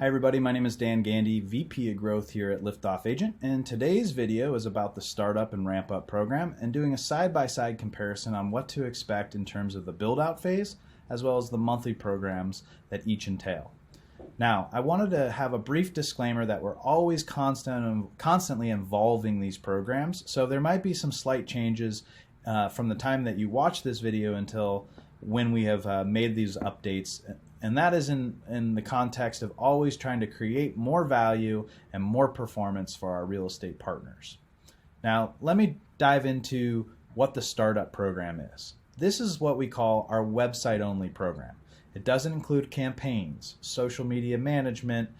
Hi everybody, my name is Dan Gandy, VP of Growth here at Liftoff Agent, and today's video is about the StartUp and RampUp program and doing a side-by-side comparison on what to expect in terms of the build-out phase as well as the monthly programs that each entail. Now, I wanted to have a brief disclaimer that we're always constantly evolving these programs, so there might be some slight changes from the time that you watch this video until when we have made these updates. And that is in the context of always trying to create more value and more performance for our real estate partners. Now, let me dive into what the StartUp program is. This is what we call our website-only program. It doesn't include campaigns, social media management,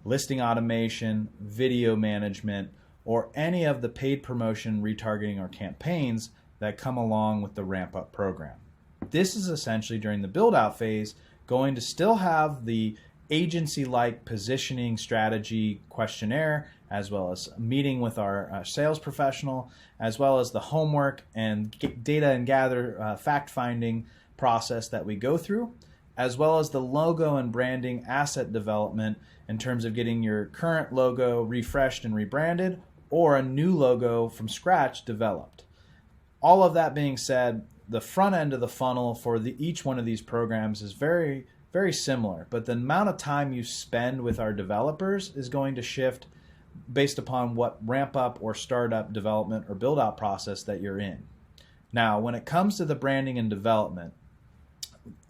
listing automation, video management, or any of the paid promotion, retargeting, or campaigns that come along with the RampUp program. This is essentially during the build-out phase going to still have the agency-like positioning strategy questionnaire, as well as a meeting with our sales professional, as well as the homework and data and gather fact-finding process that we go through, as well as the logo and branding asset development in terms of getting your current logo refreshed and rebranded or a new logo from scratch developed. All of that being said, the front end of the funnel for each one of these programs is very, very similar, but the amount of time you spend with our developers is going to shift based upon what RampUp or StartUp development or build-out process that you're in. Now, when it comes to the branding and development,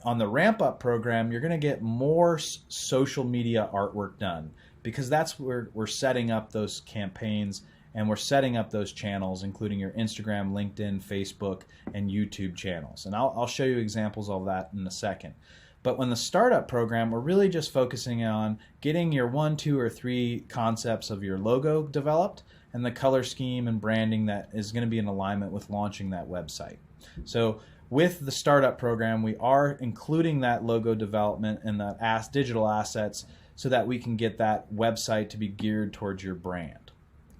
on the RampUp program, you're going to get more social media artwork done because that's where we're setting up those campaigns and we're setting up those channels, including your Instagram, LinkedIn, Facebook, and YouTube channels. And I'll show you examples of that in a second. But when the StartUp program, we're really just focusing on getting your 1, 2, or 3 concepts of your logo developed and the color scheme and branding that is going to be in alignment with launching that website. So with the StartUp program, we are including that logo development and the digital assets so that we can get that website to be geared towards your brand.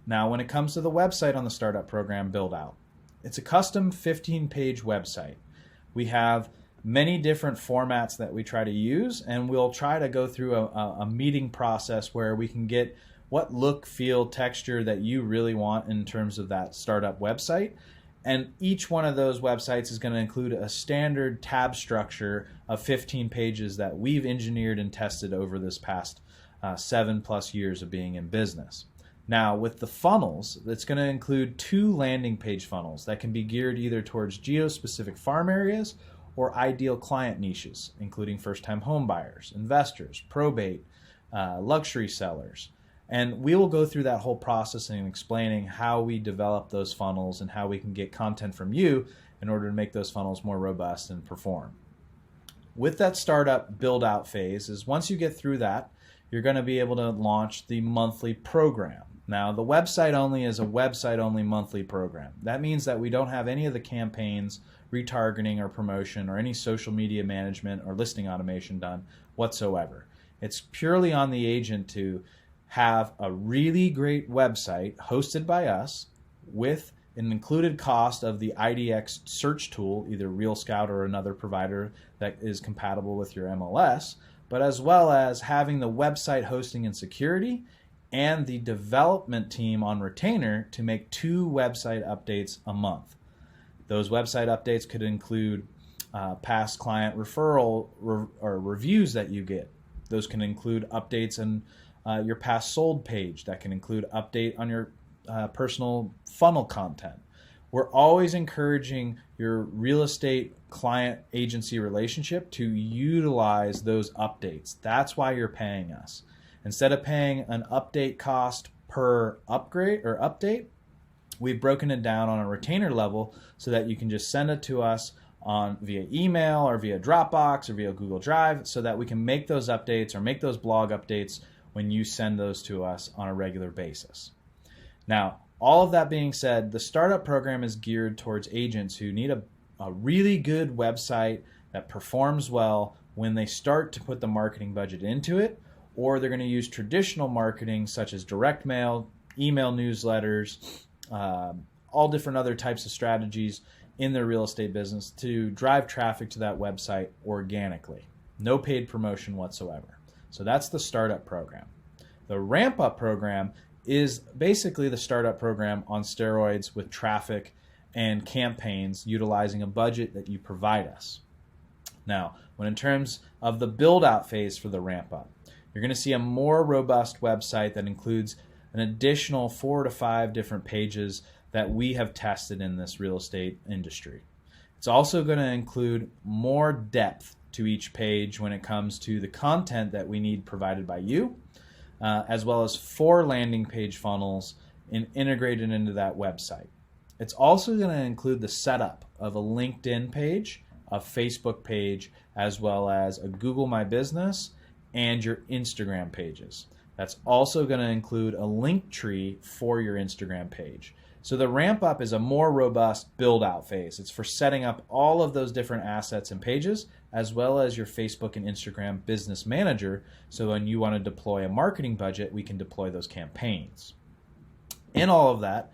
Now, when it comes to the website on the StartUp program build out, it's a custom 15-page website. We have many different formats that we try to use, and we'll try to go through a meeting process where we can get what look, feel, texture that you really want in terms of that StartUp website. And each one of those websites is going to include a standard tab structure of 15 pages that we've engineered and tested over this past 7+ years of being in business. Now, with the funnels, it's going to include 2 landing page funnels that can be geared either towards geo-specific farm areas or ideal client niches, including first-time home buyers, investors, probate, luxury sellers. And we will go through that whole process and explaining how we develop those funnels and how we can get content from you in order to make those funnels more robust and perform. With that startup build-out phase is once you get through that, you're going to be able to launch the monthly program. Now, the website only is a website-only monthly program. That means that we don't have any of the campaigns, retargeting or promotion, or any social media management or listing automation done whatsoever. It's purely on the agent to have a really great website hosted by us with an included cost of the IDX search tool, either RealScout or another provider that is compatible with your MLS, but as well as having the website hosting and security and the development team on retainer to make 2 website updates a month. Those website updates could include past client referral or reviews that you get. Those can include updates in your past sold page. That can include update on your personal funnel content. We're always encouraging your real estate client agency relationship to utilize those updates. That's why you're paying us. Instead of paying an update cost per upgrade or update, we've broken it down on a retainer level so that you can just send it to us via email or via Dropbox or via Google Drive so that we can make those updates or make those blog updates when you send those to us on a regular basis. Now, all of that being said, the startup program is geared towards agents who need a really good website that performs well when they start to put the marketing budget into it, or they're going to use traditional marketing such as direct mail, email newsletters, all different other types of strategies in their real estate business to drive traffic to that website organically. No paid promotion whatsoever. So that's the StartUp program. The RampUp program is basically the StartUp program on steroids with traffic and campaigns utilizing a budget that you provide us. Now, when in terms of the build-out phase for the RampUp, you're going to see a more robust website that includes an additional 4 to 5 different pages that we have tested in this real estate industry. It's also going to include more depth to each page when it comes to the content that we need provided by you, as well as 4 landing page funnels integrated into that website. It's also going to include the setup of a LinkedIn page, a Facebook page, as well as a Google My Business and your Instagram pages. That's also going to include a link tree for your Instagram page. So the RampUp is a more robust build-out phase. It's for setting up all of those different assets and pages, as well as your Facebook and Instagram business manager, so when you want to deploy a marketing budget, we can deploy those campaigns. In all of that,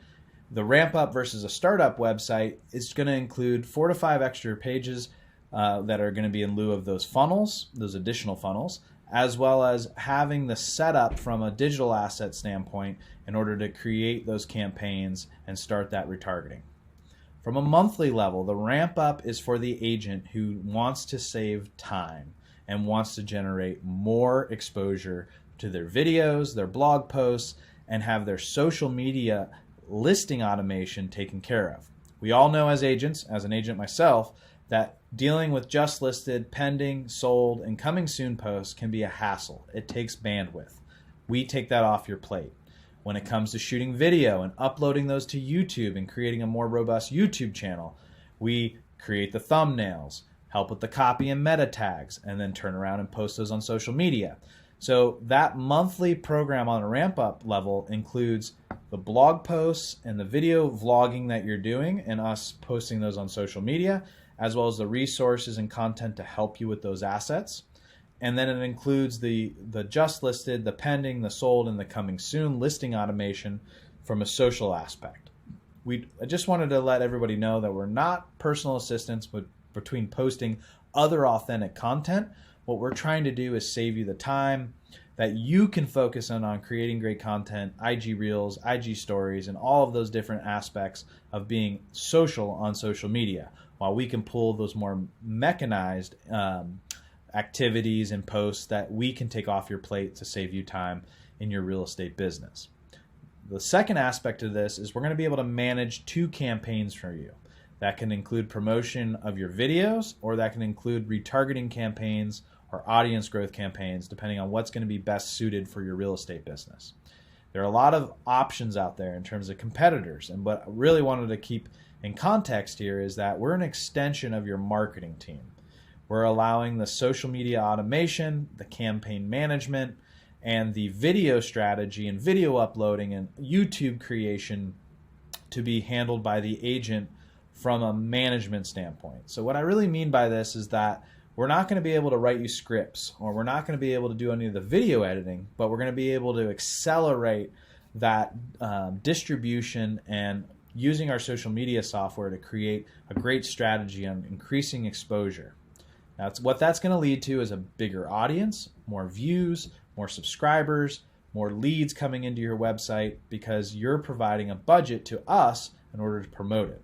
the RampUp versus a StartUp website is going to include 4 to 5 extra pages that are going to be in lieu of those funnels, those additional funnels, as well as having the setup from a digital asset standpoint in order to create those campaigns and start that retargeting. From a monthly level, the RampUp is for the agent who wants to save time and wants to generate more exposure to their videos, their blog posts, and have their social media listing automation taken care of. We all know as agents, as an agent myself, that dealing with just listed, pending, sold, and coming soon posts can be a hassle. It takes bandwidth. We take that off your plate. When it comes to shooting video and uploading those to YouTube and creating a more robust YouTube channel, we create the thumbnails, help with the copy and meta tags, and then turn around and post those on social media. So that monthly program on a RampUp level includes the blog posts and the video vlogging that you're doing and us posting those on social media, as well as the resources and content to help you with those assets. And then it includes the just listed, the pending, the sold, and the coming soon listing automation from a social aspect. I just wanted to let everybody know that we're not personal assistants between posting other authentic content. What we're trying to do is save you the time that you can focus on creating great content, IG Reels, IG Stories, and all of those different aspects of being social on social media, while we can pull those more mechanized activities and posts that we can take off your plate to save you time in your real estate business. The second aspect of this is we're going to be able to manage 2 campaigns for you. That can include promotion of your videos, or that can include retargeting campaigns or audience growth campaigns, depending on what's going to be best suited for your real estate business. There are a lot of options out there in terms of competitors, and what I really wanted to keep in context here is that we're an extension of your marketing team. We're allowing the social media automation, the campaign management, and the video strategy and video uploading and YouTube creation to be handled by the agent from a management standpoint. So what I really mean by this is that we're not going to be able to write you scripts, or we're not going to be able to do any of the video editing, but we're going to be able to accelerate that distribution and using our social media software to create a great strategy on increasing exposure. What that's going to lead to is a bigger audience, more views, more subscribers, more leads coming into your website, because you're providing a budget to us in order to promote it.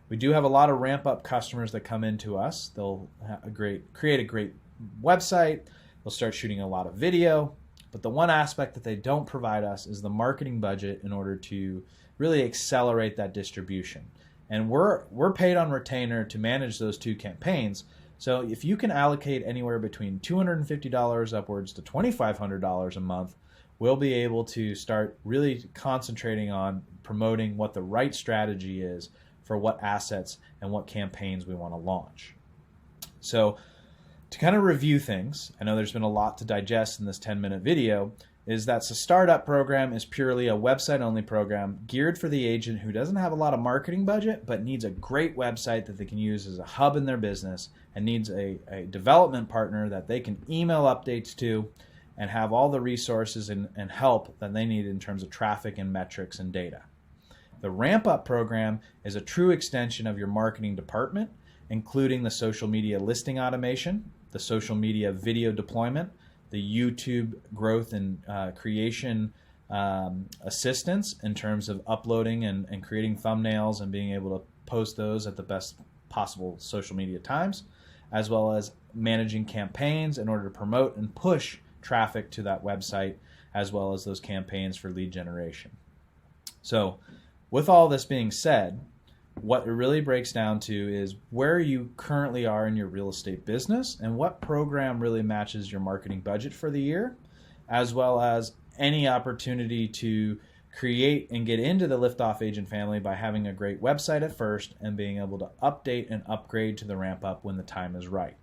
We do have a lot of RampUp customers that come into us. They'll create a great website. They'll start shooting a lot of video. But the one aspect that they don't provide us is the marketing budget in order to really accelerate that distribution. And we're paid on retainer to manage those 2 campaigns. So if you can allocate anywhere between $250 upwards to $2,500 a month, we'll be able to start really concentrating on promoting what the right strategy is for what assets and what campaigns we want to launch. So to kind of review things, I know there's been a lot to digest in this 10-minute video, is that the StartUp program is purely a website-only program geared for the agent who doesn't have a lot of marketing budget but needs a great website that they can use as a hub in their business, and needs a development partner that they can email updates to and have all the resources and help that they need in terms of traffic and metrics and data. The RampUp program is a true extension of your marketing department, including the social media listing automation, the social media video deployment, the YouTube growth and creation assistance in terms of uploading and creating thumbnails and being able to post those at the best possible social media times, as well as managing campaigns in order to promote and push traffic to that website, as well as those campaigns for lead generation. So with all this being said, what it really breaks down to is where you currently are in your real estate business and what program really matches your marketing budget for the year, as well as any opportunity to create and get into the Liftoff Agent family by having a great website at first and being able to update and upgrade to the RampUp when the time is right.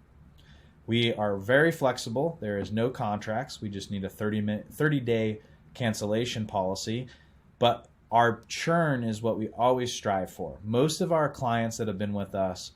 We are very flexible. There is no contracts. We just need a 30-day cancellation policy, but our churn is what we always strive for. Most of our clients that have been with us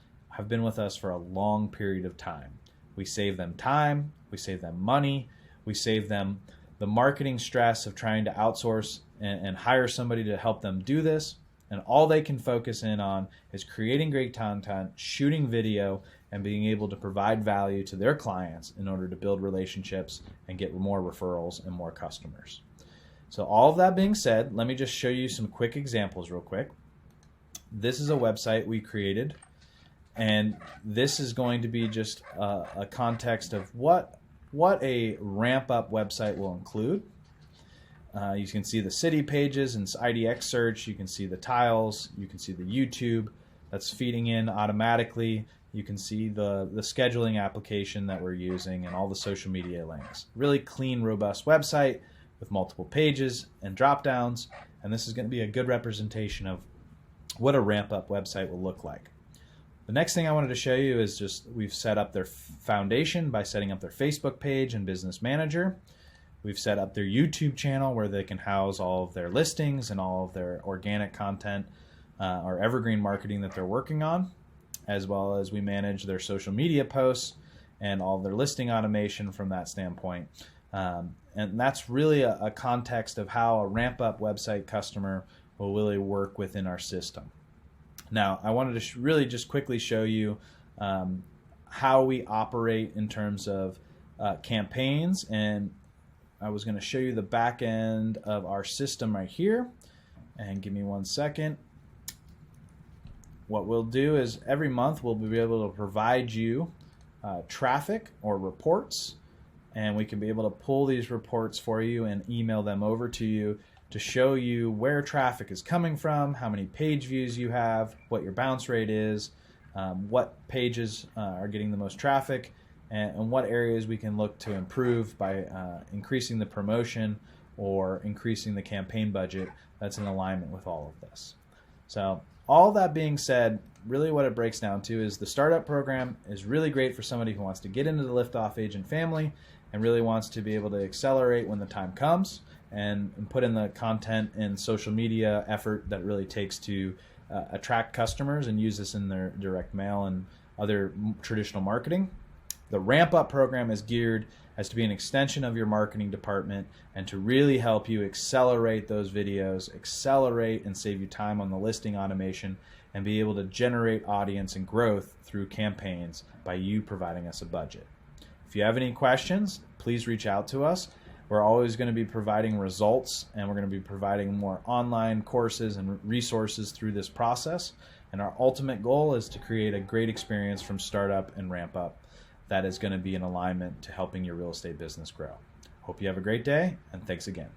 for a long period of time. We save them time, we save them money, we save them the marketing stress of trying to outsource and hire somebody to help them do this. And all they can focus in on is creating great content, shooting video, and being able to provide value to their clients in order to build relationships and get more referrals and more customers. So all of that being said, let me just show you some quick examples real quick. This is a website we created, and this is going to be just a context of what a RampUp website will include. You can see the city pages and IDX search. You can see the tiles. You can see the YouTube that's feeding in automatically. You can see the scheduling application that we're using and all the social media links. Really clean, robust website with multiple pages and drop downs. And this is going to be a good representation of what a RampUp website will look like. The next thing I wanted to show you is just we've set up their foundation by setting up their Facebook page and Business Manager. We've set up their YouTube channel where they can house all of their listings and all of their organic content or evergreen marketing that they're working on, as well as we manage their social media posts and all of their listing automation from that standpoint. And that's really a context of how a RampUp website customer will really work within our system. Now, I wanted to really just quickly show you how we operate in terms of campaigns, and I was going to show you the back end of our system right here. And give me 1 second. What we'll do is every month we'll be able to provide you traffic or reports, and we can be able to pull these reports for you and email them over to you to show you where traffic is coming from, how many page views you have, what your bounce rate is, what pages are getting the most traffic, and what areas we can look to improve by increasing the promotion or increasing the campaign budget that's in alignment with all of this. So all that being said, really what it breaks down to is the startup program is really great for somebody who wants to get into the Liftoff Agent family and really wants to be able to accelerate when the time comes and put in the content and social media effort that it really takes to attract customers and use this in their direct mail and other traditional marketing. The RampUp program is geared as to be an extension of your marketing department and to really help you accelerate those videos, accelerate and save you time on the listing automation, and be able to generate audience and growth through campaigns by you providing us a budget. If you have any questions, please reach out to us. We're always going to be providing results, and we're going to be providing more online courses and resources through this process. And our ultimate goal is to create a great experience from StartUp and RampUp that is going to be in alignment to helping your real estate business grow. Hope you have a great day, and thanks again.